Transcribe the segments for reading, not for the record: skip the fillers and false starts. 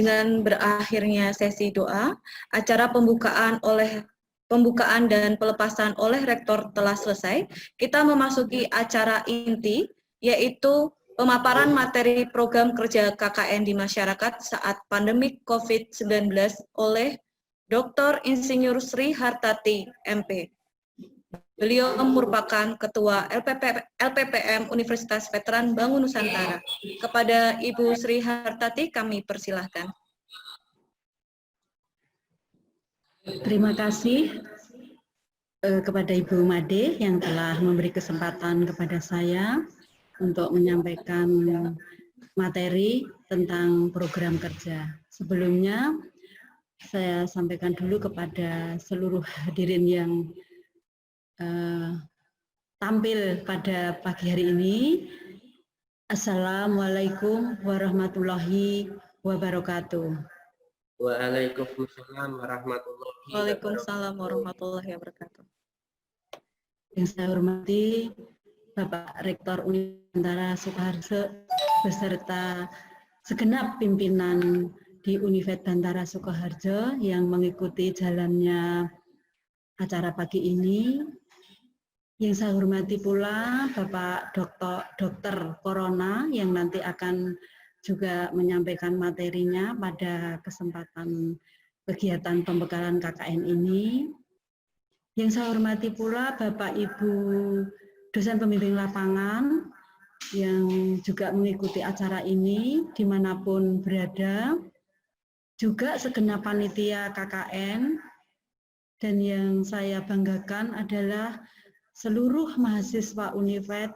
dengan berakhirnya sesi doa, acara pembukaan dan pelepasan oleh rektor telah selesai. Kita memasuki acara inti, yaitu pemaparan materi program kerja KKN di masyarakat saat pandemi COVID-19 oleh Dr. Insinyur Sri Hartati, MP. Beliau merupakan Ketua LPPM Universitas Veteran Bangun Nusantara. Kepada Ibu Sri Hartati kami persilahkan. Terima kasih kepada Ibu Made yang telah memberi kesempatan kepada saya untuk menyampaikan materi tentang program kerja. Sebelumnya saya sampaikan dulu kepada seluruh hadirin yang tampil pada pagi hari ini. Assalamualaikum warahmatullahi wabarakatuh. Waalaikumsalam warahmatullahi wabarakatuh. Yang saya hormati Bapak Rektor Universitas Sukoharjo beserta segenap pimpinan di Universitas Bantara Sukoharjo yang mengikuti jalannya acara pagi ini. Yang saya hormati pula Bapak Dokter Corona yang nanti akan juga menyampaikan materinya pada kesempatan kegiatan pembekalan KKN ini. Yang saya hormati pula Bapak Ibu dosen pembimbing lapangan yang juga mengikuti acara ini dimanapun berada, juga segenap panitia KKN, dan yang saya banggakan adalah seluruh mahasiswa Univet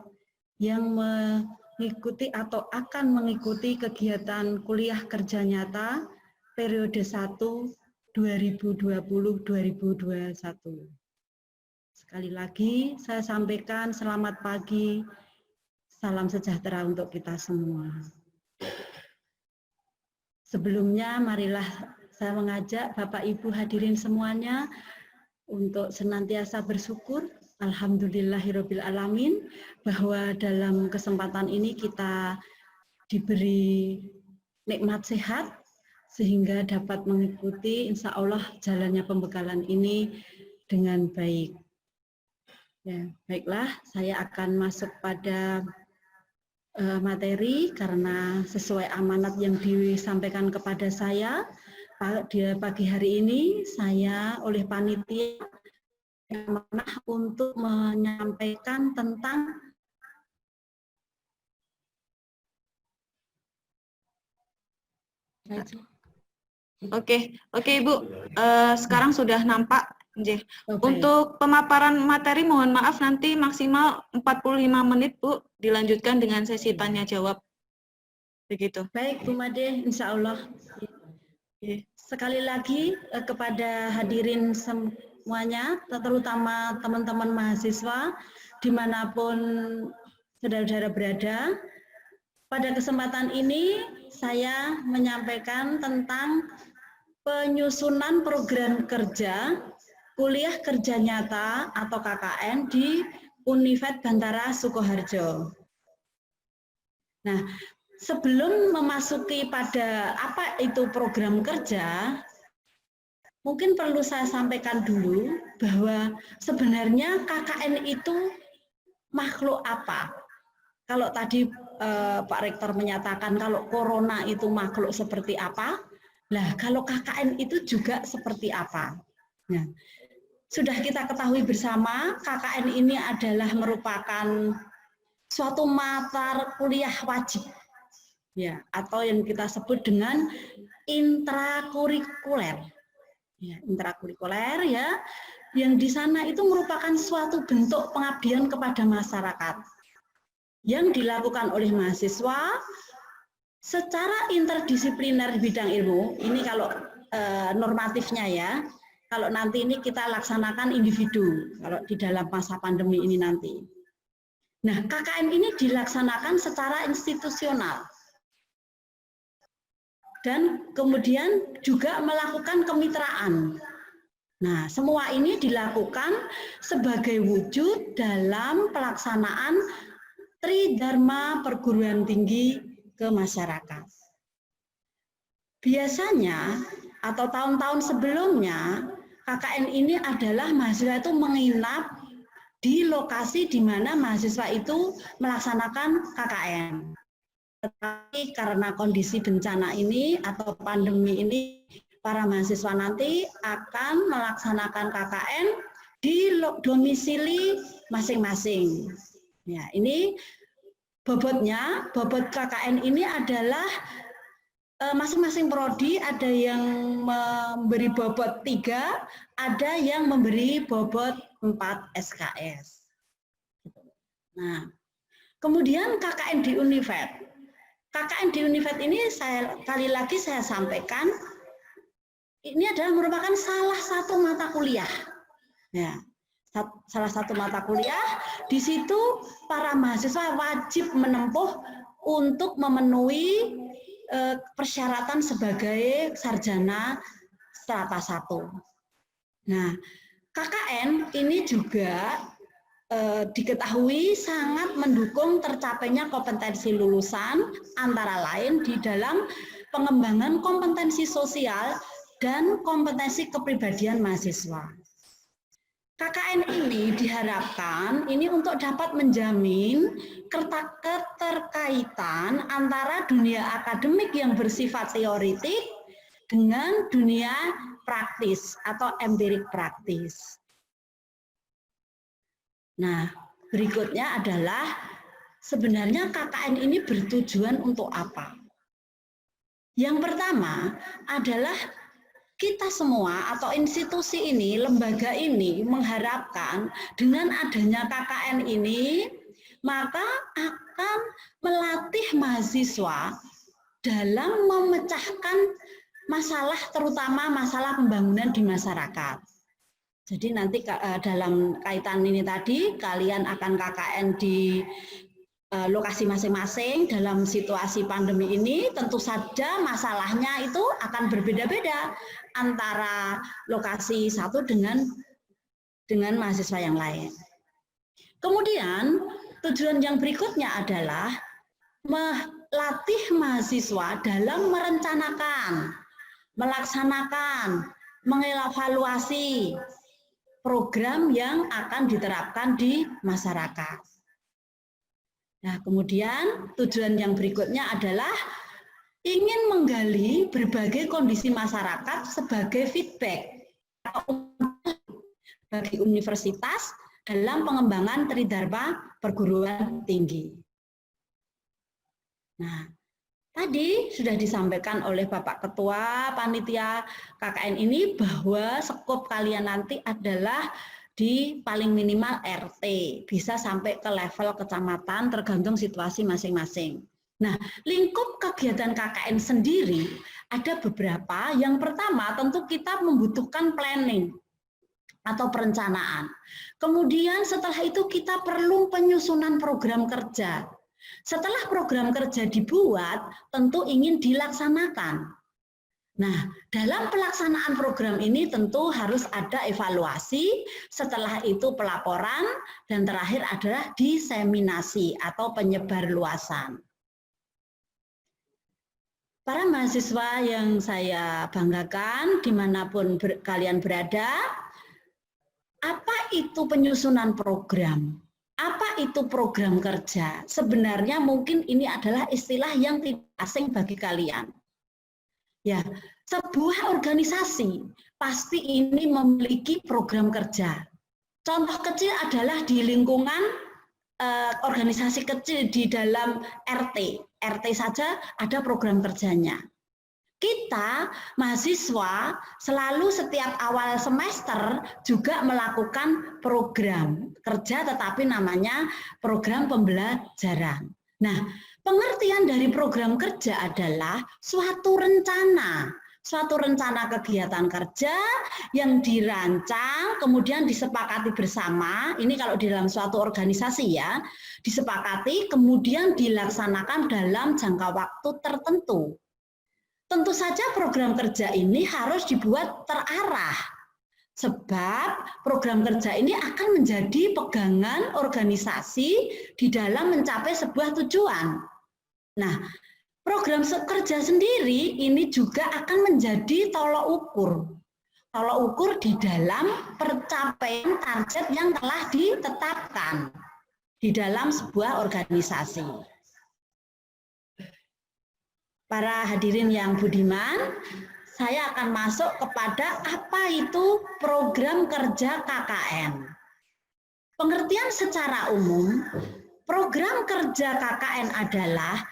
yang mengikuti atau akan mengikuti kegiatan kuliah kerja nyata periode 1 2020-2021. Sekali lagi saya sampaikan selamat pagi, salam sejahtera untuk kita semua. Sebelumnya marilah saya mengajak Bapak Ibu hadirin semuanya untuk senantiasa bersyukur alhamdulillahirabbil alamin bahwa dalam kesempatan ini kita diberi nikmat sehat sehingga dapat mengikuti insya Allah jalannya pembekalan ini dengan baik. Ya, baiklah, saya akan masuk pada materi karena sesuai amanat yang disampaikan kepada saya di pagi hari ini, saya oleh panitia amanah untuk menyampaikan tentang Oke, Ibu. Sekarang sudah nampak. Okay. Untuk pemaparan materi mohon maaf nanti maksimal 45 menit Bu, dilanjutkan dengan sesi tanya jawab. Begitu. Baik Bu Made, insya Allah. Sekali lagi kepada hadirin semuanya, terutama teman-teman mahasiswa dimanapun saudara-saudara berada, pada kesempatan ini saya menyampaikan tentang penyusunan program kerja kuliah kerja nyata atau KKN di Univet Bantara Sukoharjo. Nah, sebelum memasuki pada apa itu program kerja, mungkin perlu saya sampaikan dulu bahwa sebenarnya KKN itu makhluk apa? Kalau tadi Pak Rektor menyatakan kalau corona itu makhluk seperti apa, nah kalau KKN itu juga seperti apa? Nah, sudah kita ketahui bersama, KKN ini adalah merupakan suatu mata kuliah wajib, ya, atau yang kita sebut dengan intrakurikuler, ya, intrakurikuler, ya, yang di sana itu merupakan suatu bentuk pengabdian kepada masyarakat yang dilakukan oleh mahasiswa secara interdisipliner di bidang ilmu. Ini kalau normatifnya ya. Kalau nanti ini kita laksanakan individu, kalau di dalam masa pandemi ini nanti. Nah, KKN ini dilaksanakan secara institusional. Dan kemudian juga melakukan kemitraan. Nah, semua ini dilakukan sebagai wujud dalam pelaksanaan Tridharma perguruan tinggi ke masyarakat. Biasanya atau tahun-tahun sebelumnya KKN ini adalah mahasiswa itu menginap di lokasi di mana mahasiswa itu melaksanakan KKN. Tetapi karena kondisi bencana ini atau pandemi ini, para mahasiswa nanti akan melaksanakan KKN di domisili masing-masing. Ya, ini bobotnya, bobot KKN ini adalah masing-masing prodi ada yang memberi bobot 3, ada yang memberi bobot 4 SKS. Nah, kemudian KKN di Univet. KKN di Univet ini kali lagi saya sampaikan, ini adalah merupakan salah satu mata kuliah. Ya, salah satu mata kuliah, di situ para mahasiswa wajib menempuh untuk memenuhi persyaratan sebagai sarjana strata 1. Nah, KKN ini juga diketahui sangat mendukung tercapainya kompetensi lulusan, antara lain di dalam pengembangan kompetensi sosial dan kompetensi kepribadian mahasiswa. KKN ini diharapkan ini untuk dapat menjamin keterkaitan antara dunia akademik yang bersifat teoritik dengan dunia praktis atau empirik praktis. Nah, berikutnya adalah sebenarnya KKN ini bertujuan untuk apa? Yang pertama adalah kita semua atau institusi ini, lembaga ini mengharapkan dengan adanya KKN ini, maka akan melatih mahasiswa dalam memecahkan masalah, terutama masalah pembangunan di masyarakat. Jadi nanti dalam kaitan ini tadi, kalian akan KKN di lokasi masing-masing dalam situasi pandemi ini, tentu saja masalahnya itu akan berbeda-beda antara lokasi satu dengan mahasiswa yang lain. Kemudian tujuan yang berikutnya adalah melatih mahasiswa dalam merencanakan, melaksanakan, mengevaluasi program yang akan diterapkan di masyarakat. Nah, kemudian tujuan yang berikutnya adalah ingin menggali berbagai kondisi masyarakat sebagai feedback bagi universitas dalam pengembangan tridharma perguruan tinggi. Nah, tadi sudah disampaikan oleh Bapak Ketua Panitia KKN ini bahwa skop kalian nanti adalah di paling minimal RT, bisa sampai ke level kecamatan tergantung situasi masing-masing. Nah, lingkup kegiatan KKN sendiri ada beberapa. Yang pertama tentu kita membutuhkan planning atau perencanaan. Kemudian setelah itu kita perlu penyusunan program kerja. Setelah program kerja dibuat, tentu ingin dilaksanakan. Nah, dalam pelaksanaan program ini tentu harus ada evaluasi, setelah itu pelaporan, dan terakhir adalah diseminasi atau penyebarluasan. Para mahasiswa yang saya banggakan, dimanapun kalian berada, apa itu penyusunan program? Apa itu program kerja? Sebenarnya mungkin ini adalah istilah yang tidak asing bagi kalian. Ya, sebuah organisasi pasti ini memiliki program kerja. Contoh kecil adalah di lingkungan organisasi kecil di dalam RT. RT saja ada program kerjanya. Kita, mahasiswa, selalu setiap awal semester juga melakukan program kerja, tetapi namanya program pembelajaran. Nah, pengertian dari program kerja adalah suatu rencana kegiatan kerja yang dirancang, kemudian disepakati bersama. Ini kalau di dalam suatu organisasi ya, disepakati, kemudian dilaksanakan dalam jangka waktu tertentu. Tentu saja program kerja ini harus dibuat terarah, sebab program kerja ini akan menjadi pegangan organisasi di dalam mencapai sebuah tujuan. Nah, Program kerja sendiri ini juga akan menjadi tolok ukur di dalam pencapaian target yang telah ditetapkan di dalam sebuah organisasi. Para hadirin yang budiman, saya akan masuk kepada apa itu program kerja KKN. Pengertian secara umum, program kerja KKN adalah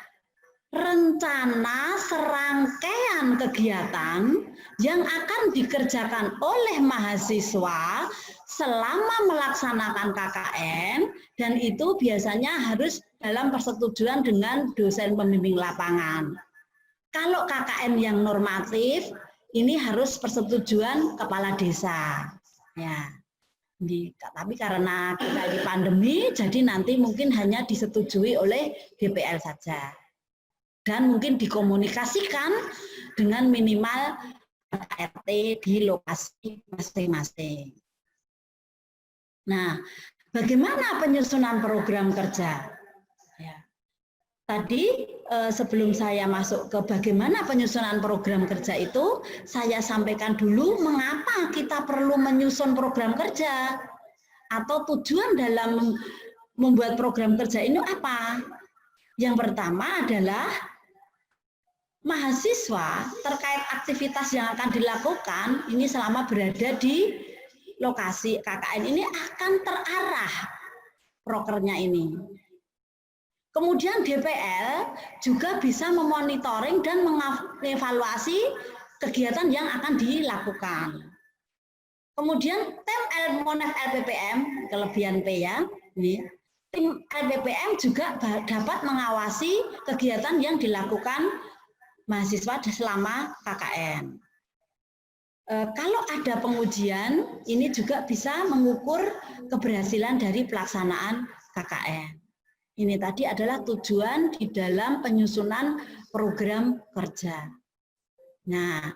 rencana serangkaian kegiatan yang akan dikerjakan oleh mahasiswa selama melaksanakan KKN, dan itu biasanya harus dalam persetujuan dengan dosen pembimbing lapangan. Kalau KKN yang normatif, ini harus persetujuan kepala desa. Ya. Tapi karena kita di pandemi, jadi nanti mungkin hanya disetujui oleh DPL saja. Dan mungkin dikomunikasikan dengan minimal RT di lokasi masing-masing. Nah, bagaimana penyusunan program kerja? Ya. Tadi sebelum saya masuk ke bagaimana penyusunan program kerja itu, saya sampaikan dulu mengapa kita perlu menyusun program kerja atau tujuan dalam membuat program kerja ini apa? Yang pertama adalah mahasiswa terkait aktivitas yang akan dilakukan ini selama berada di lokasi KKN ini akan terarah prokernya ini. Kemudian DPL juga bisa memonitoring dan mengevaluasi kegiatan yang akan dilakukan. Kemudian tim Monef LPPM, kelebihan P ya, ini. Tim LPPM juga dapat mengawasi kegiatan yang dilakukan mahasiswa selama KKN. Kalau ada pengujian, ini juga bisa mengukur keberhasilan dari pelaksanaan KKN. Ini tadi adalah tujuan di dalam penyusunan program kerja. Nah,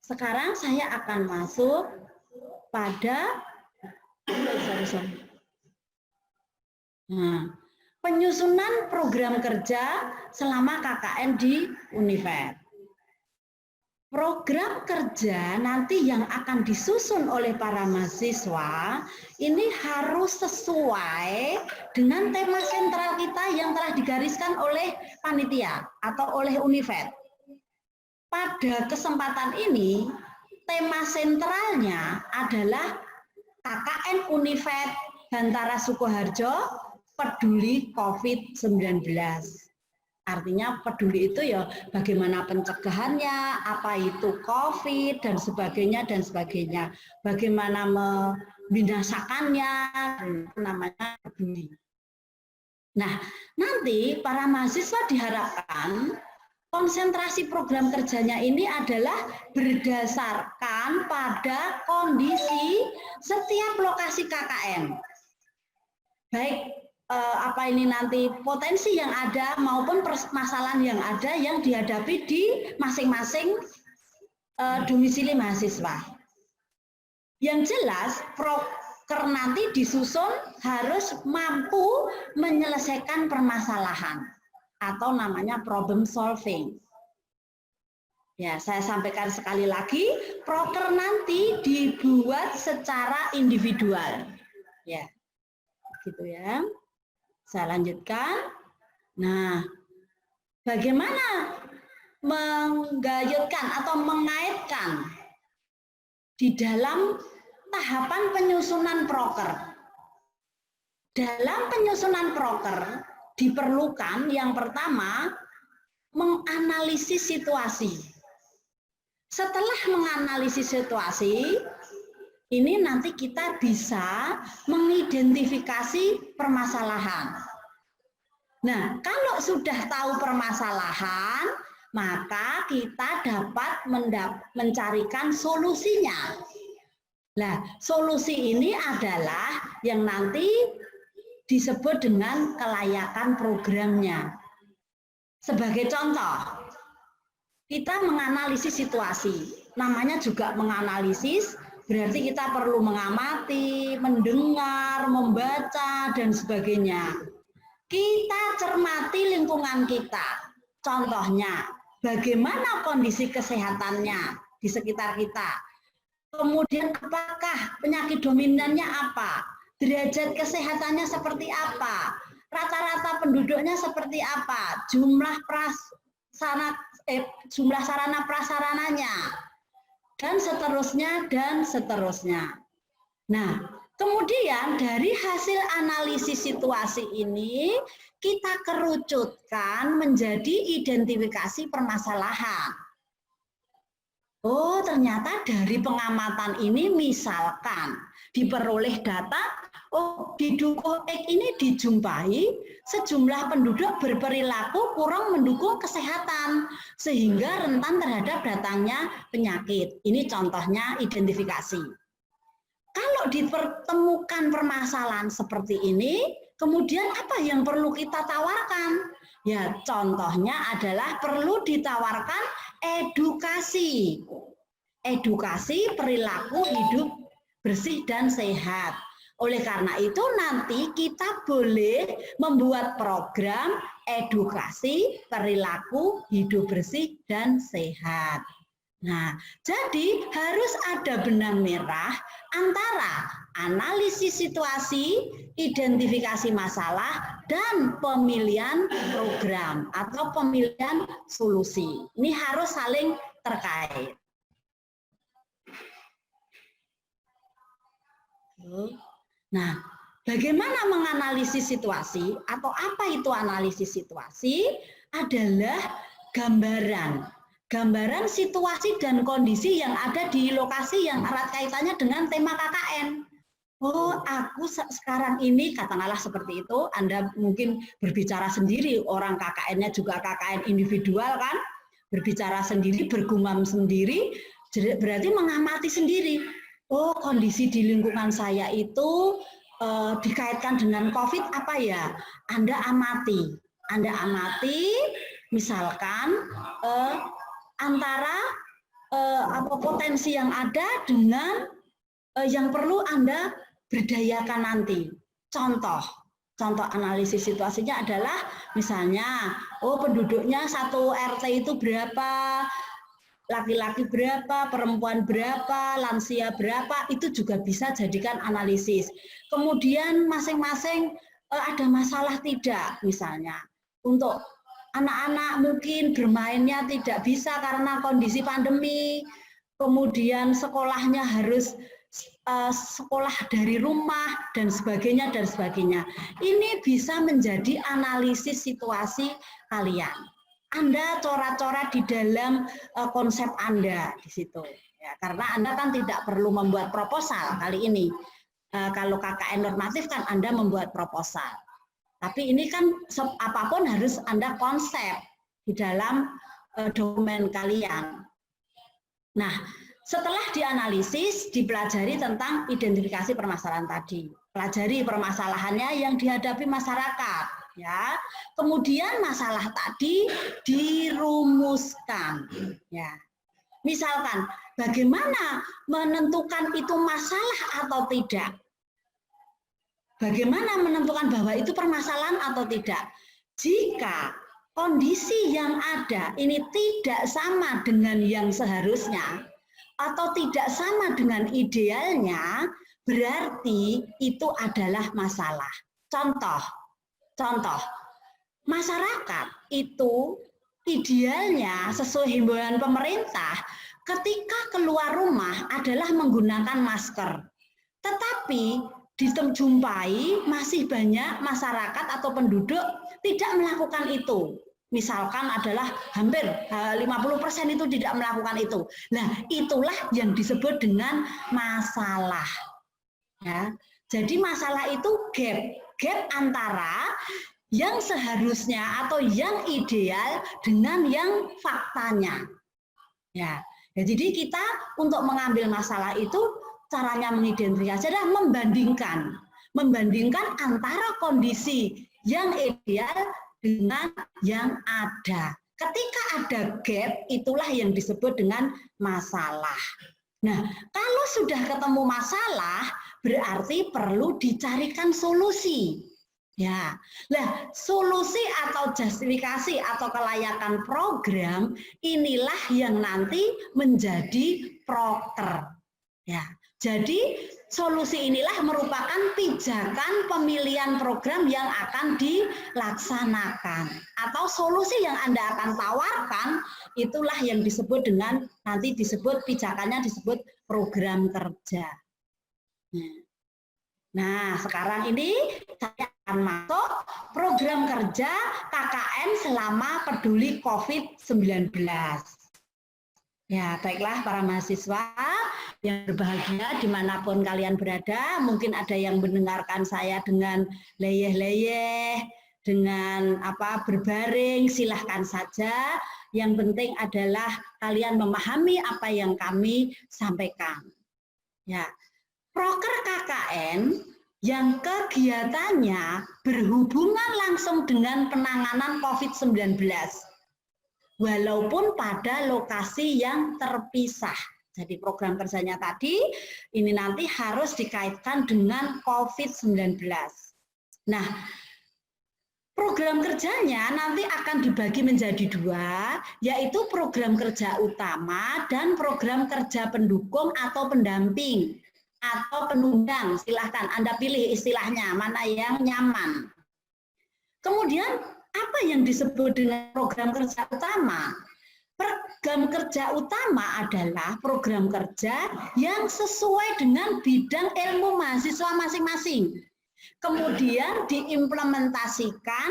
sekarang saya akan masuk pada Nah, penyusunan program kerja selama KKN di Univer. Program kerja nanti yang akan disusun oleh para mahasiswa ini harus sesuai dengan tema sentral kita yang telah digariskan oleh panitia atau oleh Univer. Pada kesempatan ini, tema sentralnya adalah KKN Univer Bantara Sukoharjo peduli COVID-19. Artinya peduli itu ya bagaimana pencegahannya, apa itu COVID dan sebagainya. Bagaimana membinasakannya, namanya peduli. Nah, nanti para mahasiswa diharapkan konsentrasi program kerjanya ini adalah berdasarkan pada kondisi setiap lokasi KKN. Baik apa ini nanti potensi yang ada maupun permasalahan yang ada yang dihadapi di masing-masing domisili mahasiswa. Yang jelas proker nanti disusun harus mampu menyelesaikan permasalahan atau namanya problem solving. Ya, saya sampaikan sekali lagi, proker nanti dibuat secara individual. Ya, gitu ya. Saya lanjutkan. Nah, bagaimana menggayutkan atau mengaitkan di dalam tahapan penyusunan proker? Dalam penyusunan proker diperlukan yang pertama menganalisis situasi. Setelah menganalisis situasi, ini nanti kita bisa mengidentifikasi permasalahan. Nah, kalau sudah tahu permasalahan, maka kita dapat mencarikan solusinya. Nah, solusi ini adalah yang nanti disebut dengan kelayakan programnya. Sebagai contoh, kita menganalisis situasi. Namanya juga menganalisis, berarti kita perlu mengamati, mendengar, membaca, dan sebagainya. Kita cermati lingkungan kita. Contohnya, bagaimana kondisi kesehatannya di sekitar kita. Kemudian apakah penyakit dominannya apa? Derajat kesehatannya seperti apa? Rata-rata penduduknya seperti apa? Jumlah sarana prasarananya, dan seterusnya, dan seterusnya. Nah, kemudian dari hasil analisis situasi ini, kita kerucutkan menjadi identifikasi permasalahan. Oh, ternyata dari pengamatan ini misalkan diperoleh data, oh di Dukuh X ini dijumpai sejumlah penduduk berperilaku kurang mendukung kesehatan sehingga rentan terhadap datangnya penyakit. Ini contohnya identifikasi. Kalau dipertemukan permasalahan seperti ini, kemudian apa yang perlu kita tawarkan? Ya, contohnya adalah perlu ditawarkan edukasi. Edukasi perilaku hidup bersih dan sehat. Oleh karena itu nanti kita boleh membuat program edukasi perilaku hidup bersih dan sehat. Nah, jadi harus ada benang merah antara analisis situasi, identifikasi masalah, dan pemilihan program atau pemilihan solusi. Ini harus saling terkait. Nah, bagaimana menganalisis situasi atau apa itu analisis situasi? Adalah gambaran situasi dan kondisi yang ada di lokasi yang erat kaitannya dengan tema KKN. Oh, aku sekarang ini, katakanlah seperti itu, Anda mungkin berbicara sendiri, orang KKN-nya juga KKN individual kan, berbicara sendiri, bergumam sendiri, berarti mengamati sendiri. Oh, kondisi di lingkungan saya itu dikaitkan dengan COVID apa ya? Anda amati misalkan antara potensi yang ada dengan yang perlu Anda berdayakan nanti. Contoh analisis situasinya adalah misalnya, oh penduduknya satu RT itu berapa, laki-laki berapa, perempuan berapa, lansia berapa, itu juga bisa jadikan analisis. Kemudian masing-masing ada masalah tidak, misalnya. Untuk anak-anak mungkin bermainnya tidak bisa karena kondisi pandemi, kemudian sekolahnya harus sekolah dari rumah, dan sebagainya, dan sebagainya. Ini bisa menjadi analisis situasi kalian. Anda coret-coret di dalam konsep Anda di situ. Ya, karena Anda kan tidak perlu membuat proposal kali ini. Kalau KKN normatif kan Anda membuat proposal. Tapi ini kan apapun harus Anda konsep di dalam dokumen kalian. Nah, setelah dianalisis, dipelajari tentang identifikasi permasalahan tadi. Pelajari permasalahannya yang dihadapi masyarakat. Ya, kemudian masalah tadi dirumuskan. Ya, misalkan bagaimana menentukan itu masalah atau tidak? Bagaimana menentukan bahwa itu permasalahan atau tidak? Jika kondisi yang ada ini tidak sama dengan yang seharusnya atau tidak sama dengan idealnya, berarti itu adalah masalah. Contoh, masyarakat itu idealnya sesuai himbauan pemerintah ketika keluar rumah adalah menggunakan masker. Tetapi dijumpai masih banyak masyarakat atau penduduk tidak melakukan itu. Misalkan adalah hampir 50% itu tidak melakukan itu. Nah, itulah yang disebut dengan masalah. Ya. Jadi masalah itu gap antara yang seharusnya atau yang ideal dengan yang faktanya. Ya. Jadi kita untuk mengambil masalah itu caranya mengidentifikasi adalah membandingkan antara kondisi yang ideal dengan yang ada. Ketika ada gap, itulah yang disebut dengan masalah. Nah, kalau sudah ketemu masalah, berarti perlu dicarikan solusi. Ya, nah solusi atau justifikasi atau kelayakan program inilah yang nanti menjadi proker. Ya, jadi solusi inilah merupakan pijakan pemilihan program yang akan dilaksanakan atau solusi yang Anda akan tawarkan itulah yang disebut dengan nanti disebut pijakannya disebut program kerja. Nah, sekarang ini saya akan masuk program kerja KKN selama peduli COVID-19. Ya, baiklah para mahasiswa yang berbahagia dimanapun kalian berada, mungkin ada yang mendengarkan saya dengan leyeh-leyeh, dengan berbaring, silahkan saja. Yang penting adalah kalian memahami apa yang kami sampaikan. Ya. Proker KKN yang kegiatannya berhubungan langsung dengan penanganan COVID-19, walaupun pada lokasi yang terpisah. Jadi program kerjanya tadi, ini nanti harus dikaitkan dengan COVID-19. Nah, program kerjanya nanti akan dibagi menjadi dua, yaitu program kerja utama dan program kerja pendukung atau pendamping. Atau penunjang, silahkan Anda pilih istilahnya, mana yang nyaman. Kemudian, apa yang disebut dengan program kerja utama? Program kerja utama adalah program kerja yang sesuai dengan bidang ilmu mahasiswa masing-masing. Kemudian diimplementasikan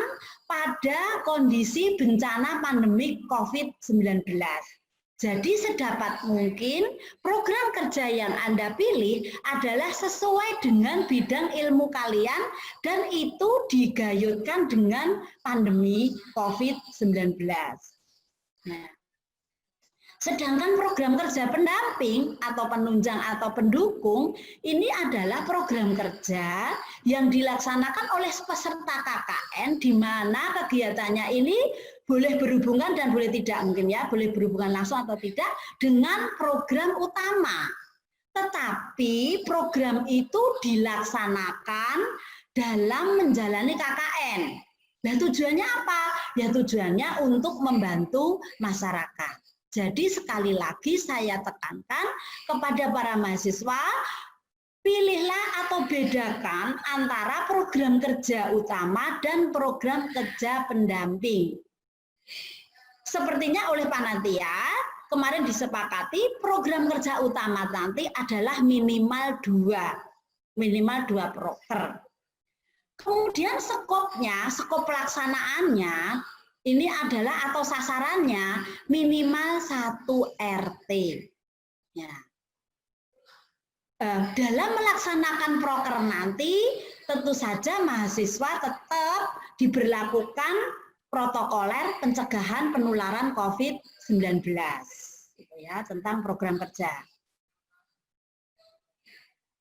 pada kondisi bencana pandemik COVID-19. Jadi sedapat mungkin program kerja yang Anda pilih adalah sesuai dengan bidang ilmu kalian dan itu digayutkan dengan pandemi COVID-19. Nah, sedangkan program kerja pendamping atau penunjang atau pendukung ini adalah program kerja yang dilaksanakan oleh peserta KKN di mana kegiatannya ini boleh berhubungan dan boleh tidak mungkin ya, boleh berhubungan langsung atau tidak dengan program utama. Tetapi program itu dilaksanakan dalam menjalani KKN. Nah, tujuannya apa? Ya tujuannya untuk membantu masyarakat. Jadi sekali lagi saya tekankan kepada para mahasiswa, pilihlah atau bedakan antara program kerja utama dan program kerja pendamping. Sepertinya oleh panitia kemarin disepakati program kerja utama nanti adalah minimal dua proker. Kemudian skop pelaksanaannya ini adalah atau sasarannya minimal 1 RT. Ya. Dalam melaksanakan proker nanti tentu saja mahasiswa tetap diberlakukan protokoler pencegahan penularan COVID-19 gitu ya, tentang program kerja.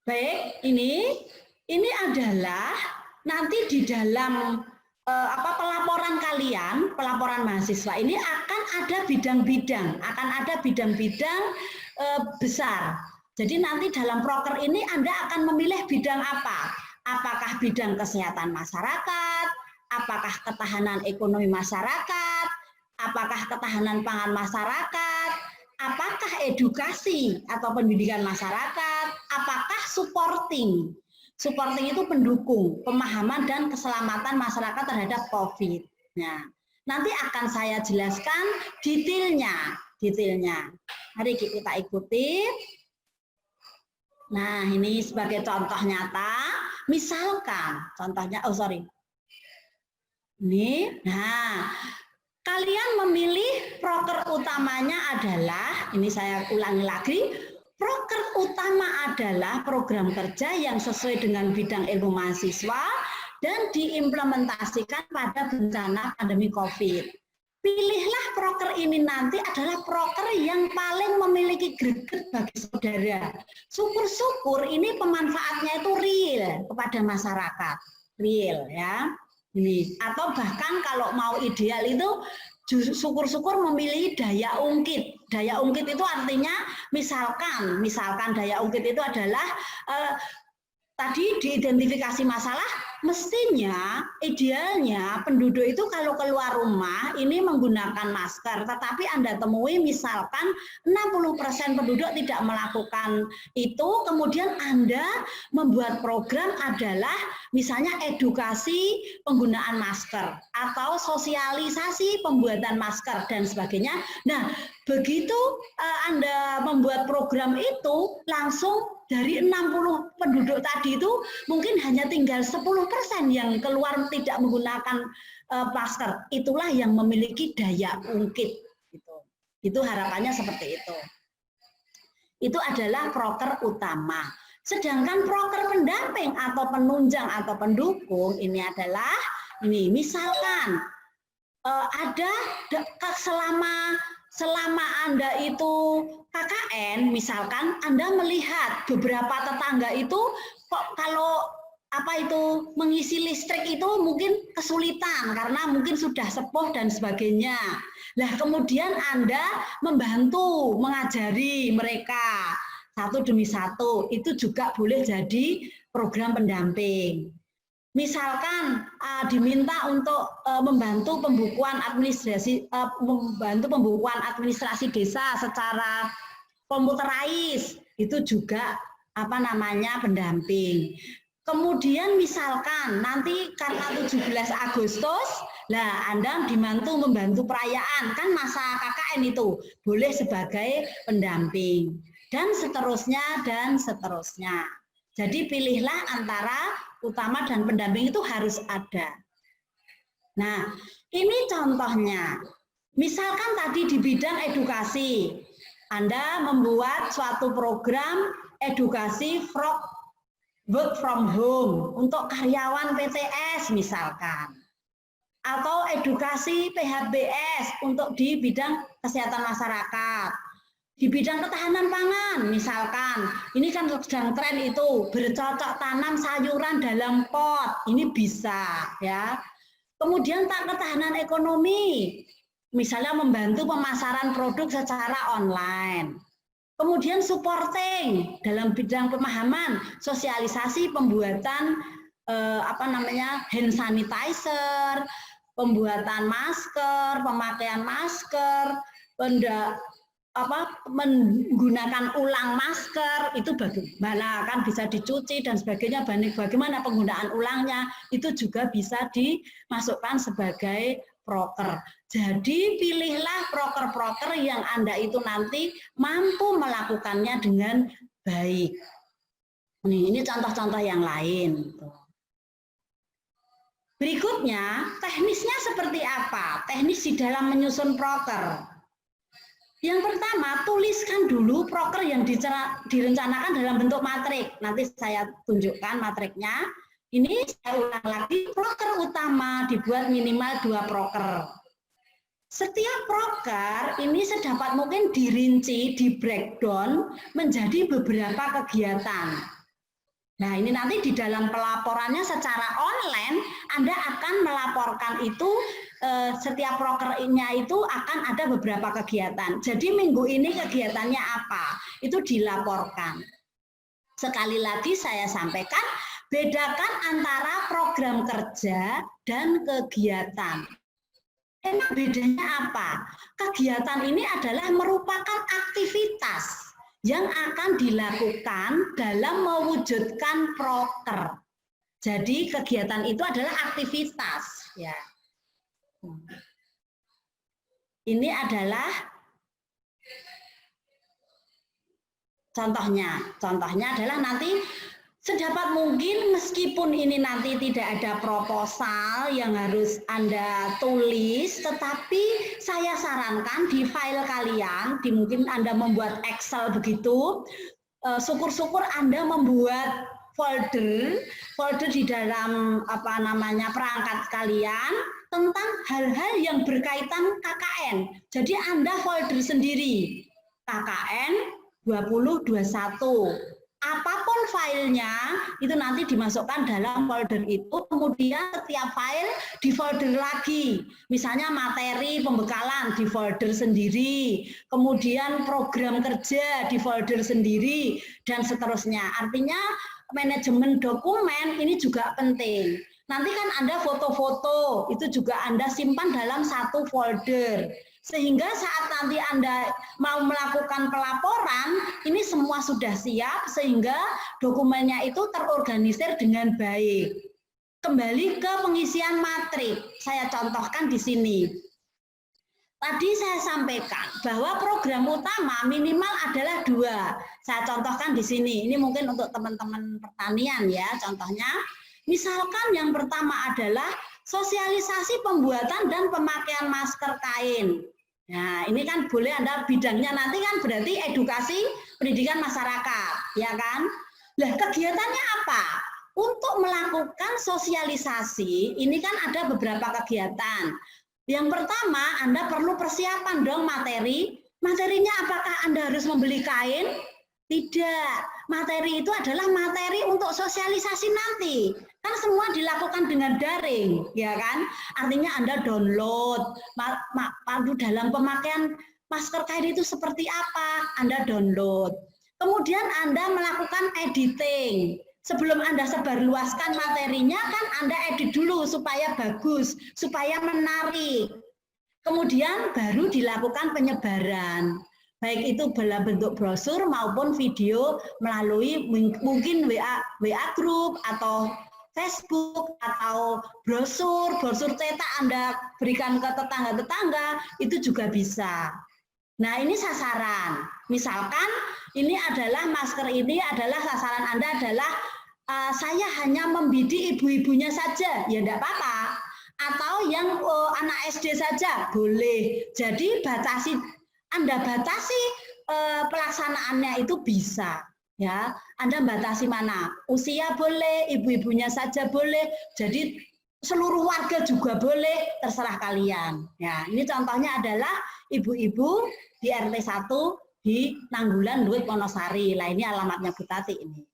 Baik, ini adalah nanti di dalam pelaporan kalian, pelaporan mahasiswa ini akan ada bidang-bidang, besar. Jadi nanti dalam proker ini Anda akan memilih bidang apa? Apakah bidang kesehatan masyarakat? Apakah ketahanan ekonomi masyarakat, apakah ketahanan pangan masyarakat, apakah edukasi atau pendidikan masyarakat, apakah supporting. Supporting itu pendukung, pemahaman dan keselamatan masyarakat terhadap COVID. Nah, nanti akan saya jelaskan detailnya. Mari kita ikuti. Nah, ini sebagai contoh nyata, misalkan contohnya, nah, kalian memilih proker utamanya adalah, ini saya ulangi lagi, proker utama adalah program kerja yang sesuai dengan bidang ilmu mahasiswa dan diimplementasikan pada bencana pandemi COVID. Pilihlah proker ini nanti adalah proker yang paling memiliki greget bagi saudara. Syukur-syukur ini pemanfaatnya itu real kepada masyarakat, real ya. Ini atau bahkan kalau mau ideal itu syukur-syukur memilih daya ungkit. Daya ungkit itu artinya misalkan daya ungkit itu adalah tadi diidentifikasi masalah, mestinya idealnya penduduk itu kalau keluar rumah ini menggunakan masker, tetapi Anda temui misalkan 60% penduduk tidak melakukan itu, kemudian Anda membuat program adalah misalnya edukasi penggunaan masker atau sosialisasi pembuatan masker dan sebagainya. Nah, begitu Anda membuat program itu, langsung dari 60 penduduk tadi itu mungkin hanya tinggal 10% yang keluar tidak menggunakan masker. Itulah yang memiliki daya ungkit. Itu harapannya seperti itu. Itu adalah proker utama. Sedangkan proker pendamping atau penunjang atau pendukung ini adalah ini misalkan ada selama Anda itu KKN, misalkan Anda melihat beberapa tetangga itu kok kalau mengisi listrik itu mungkin kesulitan karena mungkin sudah sepuh dan sebagainya. Lah kemudian Anda membantu mengajari mereka satu demi satu, itu juga boleh jadi program pendamping. Misalkan diminta untuk membantu pembukuan administrasi desa secara komputerais, itu juga pendamping. Kemudian misalkan nanti karena 17 Agustus, lah Anda membantu perayaan, kan masa KKN itu boleh sebagai pendamping dan seterusnya dan seterusnya. Jadi pilihlah antara utama dan pendamping itu harus ada. Nah, ini contohnya. Misalkan tadi di bidang edukasi, Anda membuat suatu program edukasi work from home untuk karyawan PTS misalkan. Atau edukasi PHBS untuk di bidang kesehatan masyarakat. Di bidang ketahanan pangan, misalkan, ini kan sedang tren itu, bercocok tanam sayuran dalam pot, ini bisa, ya. Kemudian ketahanan ekonomi, misalnya membantu pemasaran produk secara online. Kemudian supporting dalam bidang pemahaman, sosialisasi pembuatan hand sanitizer, pembuatan masker, pemakaian masker, menggunakan ulang masker, itu bagaimana kan bisa dicuci dan sebagainya, bagaimana penggunaan ulangnya, itu juga bisa dimasukkan sebagai proker. Jadi pilihlah proker-proker yang Anda itu nanti mampu melakukannya dengan baik. Ini contoh-contoh yang lain. Berikutnya, teknisnya seperti apa? Teknis di dalam menyusun proker. Yang pertama, tuliskan dulu proker yang direncanakan dalam bentuk matrik. Nanti saya tunjukkan matriknya. Ini saya ulang lagi, proker utama dibuat minimal 2 proker. Setiap proker ini sedapat mungkin dirinci, di breakdown menjadi beberapa kegiatan. Nah, ini nanti di dalam pelaporannya secara online, Anda akan melaporkan itu, setiap prokernya itu akan ada beberapa kegiatan. Jadi minggu ini kegiatannya apa? Itu dilaporkan. Sekali lagi saya sampaikan, bedakan antara program kerja dan kegiatan. Emang bedanya apa? Kegiatan ini adalah merupakan aktivitas yang akan dilakukan dalam mewujudkan proker. Jadi kegiatan itu adalah aktivitas, ya. Ini adalah contohnya. Contohnya adalah nanti sedapat mungkin meskipun ini nanti tidak ada proposal yang harus Anda tulis, tetapi saya sarankan di file kalian, mungkin Anda membuat Excel begitu, syukur-syukur Anda membuat folder di dalam perangkat kalian tentang hal-hal yang berkaitan KKN. Jadi Anda folder sendiri KKN 2021. Apapun filenya itu nanti dimasukkan dalam folder itu, kemudian setiap file di folder lagi. Misalnya materi pembekalan di folder sendiri, kemudian program kerja di folder sendiri, dan seterusnya. Artinya manajemen dokumen ini juga penting. Nanti kan Anda foto-foto, itu juga Anda simpan dalam satu folder. Sehingga saat nanti Anda mau melakukan pelaporan, ini semua sudah siap sehingga dokumennya itu terorganisir dengan baik. Kembali ke pengisian matrik, saya contohkan di sini. Tadi saya sampaikan bahwa program utama minimal adalah 2. Saya contohkan di sini. Ini mungkin untuk teman-teman pertanian ya, contohnya. Misalkan yang pertama adalah sosialisasi pembuatan dan pemakaian masker kain. Nah, ini kan boleh Anda bidangnya nanti kan berarti edukasi pendidikan masyarakat, ya kan? Lah, kegiatannya apa? Untuk melakukan sosialisasi, ini kan ada beberapa kegiatan. Yang pertama, Anda perlu persiapan dong materi. Materinya apakah Anda harus membeli kain? Tidak. Materi itu adalah materi untuk sosialisasi nanti. Kan semua dilakukan dengan daring, ya kan? Artinya Anda download, pandu dalam pemakaian masker kain itu seperti apa, Anda download. Kemudian Anda melakukan editing. Sebelum Anda sebarluaskan materinya, kan Anda edit dulu supaya bagus, supaya menarik. Kemudian baru dilakukan penyebaran. Baik itu dalam bentuk brosur maupun video melalui mungkin WA group atau Facebook atau brosur cetak Anda berikan ke tetangga-tetangga, itu juga bisa. Nah, ini sasaran. Misalkan ini adalah masker ini adalah sasaran Anda adalah saya hanya membidik ibu-ibunya saja, ya enggak apa-apa. Atau yang anak SD saja, boleh. Jadi Anda batasi pelaksanaannya itu bisa. Ya, Anda batasi mana? Usia boleh, ibu-ibunya saja boleh. Jadi seluruh warga juga boleh, terserah kalian. Ya, ini contohnya adalah ibu-ibu di RT 1 di Nanggulan Luit Wonosari. Lah ini alamatnya Bu Tati ini.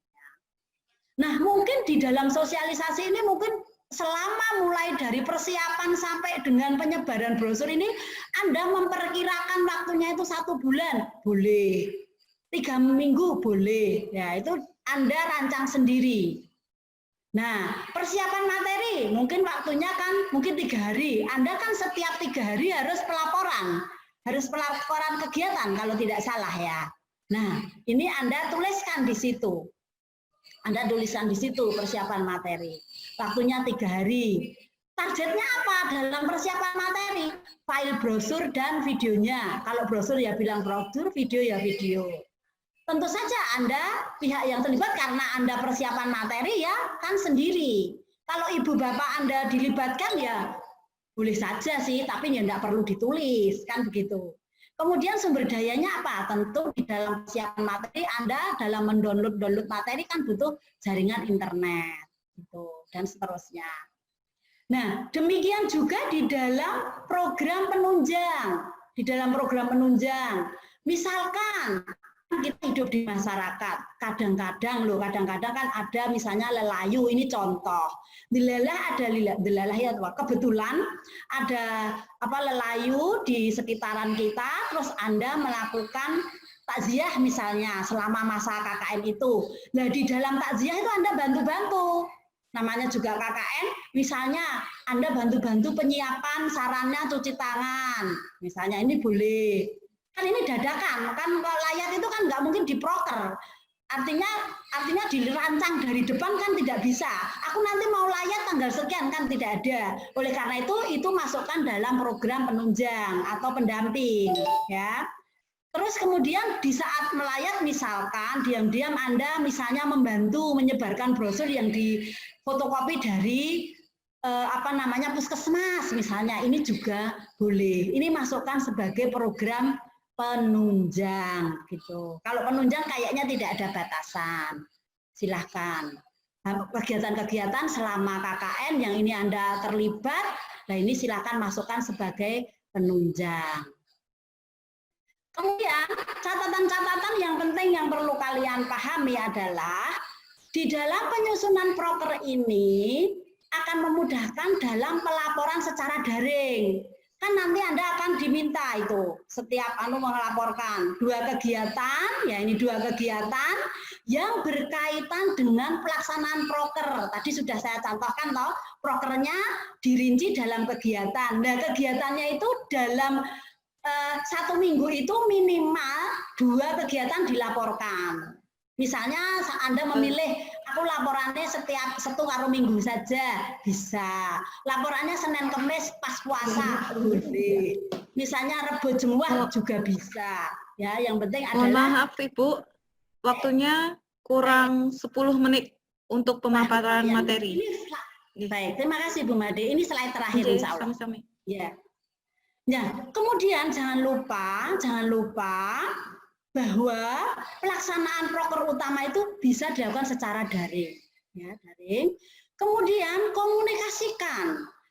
Nah, mungkin di dalam sosialisasi ini mungkin selama mulai dari persiapan sampai dengan penyebaran brosur ini Anda memperkirakan waktunya itu 1 bulan, boleh. 3 minggu boleh, ya itu Anda rancang sendiri. Nah, persiapan materi mungkin waktunya kan mungkin 3 hari. Anda kan setiap 3 hari harus pelaporan kegiatan kalau tidak salah ya. Nah, ini Anda tuliskan di situ. Anda tuliskan di situ persiapan materi. Waktunya 3 hari. Targetnya apa dalam persiapan materi? File brosur dan videonya. Kalau brosur ya bilang brosur, video ya video. Tentu saja Anda, pihak yang terlibat karena Anda persiapan materi ya kan sendiri. Kalau ibu bapak Anda dilibatkan ya boleh saja sih, tapi ya tidak perlu ditulis, kan begitu. Kemudian sumber dayanya apa? Tentu di dalam persiapan materi Anda dalam mendownload materi kan butuh jaringan internet, gitu, dan seterusnya. Nah, demikian juga di dalam program penunjang. Di dalam program penunjang, misalkan kita hidup di masyarakat, kadang-kadang kan ada misalnya lelayu, ini contoh. Dilalah ada dilalah ya, kebetulan ada lelayu di sekitaran kita, terus Anda melakukan takziah misalnya selama masa KKN itu. Nah, di dalam takziah itu Anda bantu-bantu. Namanya juga KKN, misalnya Anda bantu-bantu penyiapan sarannya cuci tangan. Misalnya ini boleh. Kan ini dadakan, kan layar itu kan nggak mungkin diproker. Artinya dirancang dari depan kan tidak bisa. Aku nanti mau layar tanggal sekian kan tidak ada. Oleh karena itu masukkan dalam program penunjang atau pendamping, ya. Terus kemudian di saat melayat misalkan diam-diam Anda misalnya membantu menyebarkan brosur yang difotokopi dari puskesmas misalnya, ini juga boleh. Ini masukkan sebagai program penunjang gitu. Kalau penunjang kayaknya tidak ada batasan. Silahkan. Kegiatan-kegiatan selama KKN yang ini Anda terlibat, nah ini silahkan masukkan sebagai penunjang. Kemudian catatan-catatan yang penting yang perlu kalian pahami adalah di dalam penyusunan proker ini akan memudahkan dalam pelaporan secara daring. kan nanti Anda akan diminta itu setiap melaporkan 2 kegiatan, ya ini 2 kegiatan yang berkaitan dengan pelaksanaan proker. Tadi sudah saya contohkan toh, prokernya dirinci dalam kegiatan. Nah, kegiatannya itu dalam 1 minggu itu minimal 2 kegiatan dilaporkan. Misalnya Anda memilih, aku laporannya setiap Sabtu karo Minggu saja, bisa. Laporannya Senin Kemis pas puasa, boleh. Misalnya Rebo Jemuah juga bisa. Ya, yang penting adalah. Mohon maaf Ibu, waktunya kurang 10 menit untuk pemaparan materi. Baik, terima kasih Bu Made. Ini slide terakhir insya Allah. Sama-sama. Ya. Nah, kemudian jangan lupa bahwa pelaksanaan proker utama itu bisa dilakukan secara daring, ya, daring. Kemudian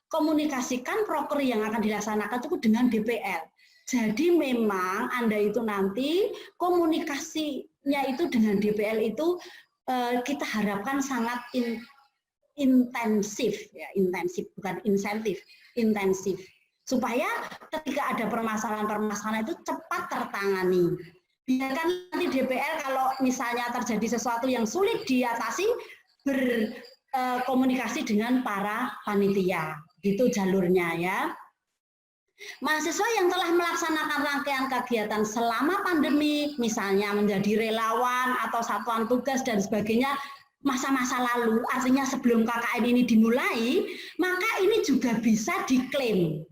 komunikasikan proker yang akan dilaksanakan itu dengan DPL. Jadi memang Anda itu nanti komunikasinya itu dengan DPL itu kita harapkan sangat intensif, ya, intensif bukan insentif, intensif. Supaya ketika ada permasalahan-permasalahan itu cepat tertangani. Biarkan nanti DPL kalau misalnya terjadi sesuatu yang sulit diatasi, berkomunikasi dengan para panitia. Itu jalurnya ya. Mahasiswa yang telah melaksanakan rangkaian kegiatan selama pandemi, misalnya menjadi relawan atau satuan tugas dan sebagainya, masa-masa lalu, artinya sebelum KKN ini dimulai, maka ini juga bisa diklaim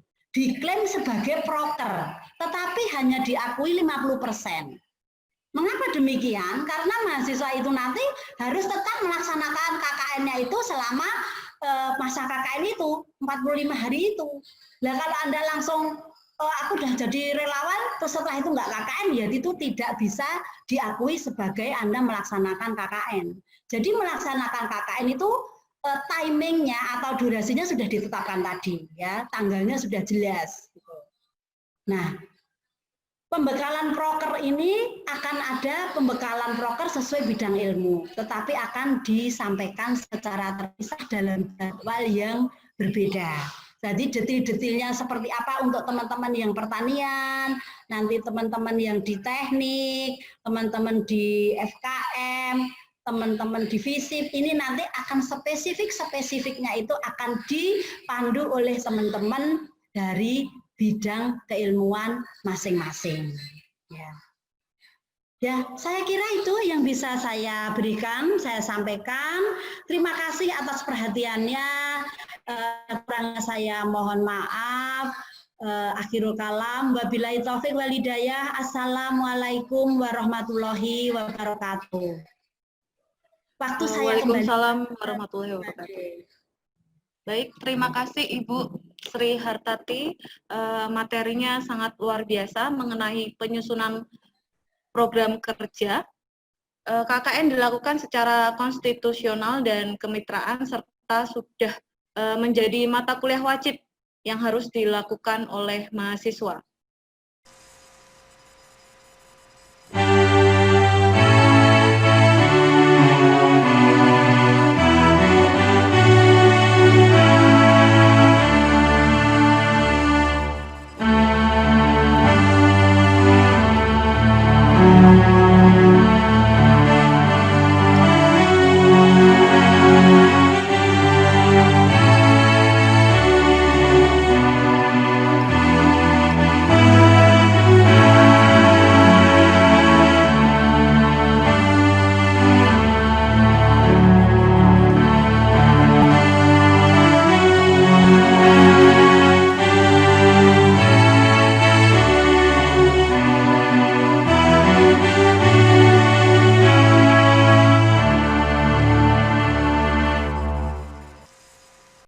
sebagai proker, tetapi hanya diakui 50%. Mengapa demikian? Karena mahasiswa itu nanti harus tetap melaksanakan KKN-nya itu selama masa KKN itu, 45 hari itu. Nah kalau Anda langsung, aku udah jadi relawan, terus setelah itu nggak KKN, ya itu tidak bisa diakui sebagai Anda melaksanakan KKN. Jadi melaksanakan KKN itu timingnya atau durasinya sudah ditetapkan tadi, ya, tanggalnya sudah jelas. Nah, pembekalan proker ini akan ada pembekalan proker sesuai bidang ilmu, tetapi akan disampaikan secara terpisah dalam jadwal yang berbeda. Jadi detil-detilnya seperti apa untuk teman-teman yang pertanian, nanti teman-teman yang di teknik, teman-teman di FKM, teman-teman di FISIP, ini nanti akan spesifiknya itu akan dipandu oleh teman-teman dari bidang keilmuan masing-masing. Ya, saya kira itu yang bisa saya berikan, saya sampaikan. Terima kasih atas perhatiannya. Kurangnya saya mohon maaf. Akhirul kalam. Wabillahi taufik wal hidayah. Assalamualaikum warahmatullahi wabarakatuh. Waktu saya kembali. Waalaikumsalam warahmatullahi wabarakatuh. Baik, terima kasih Ibu Sri Hartati. Materinya sangat luar biasa mengenai penyusunan program kerja. KKN dilakukan secara konstitusional dan kemitraan serta sudah menjadi mata kuliah wajib yang harus dilakukan oleh mahasiswa.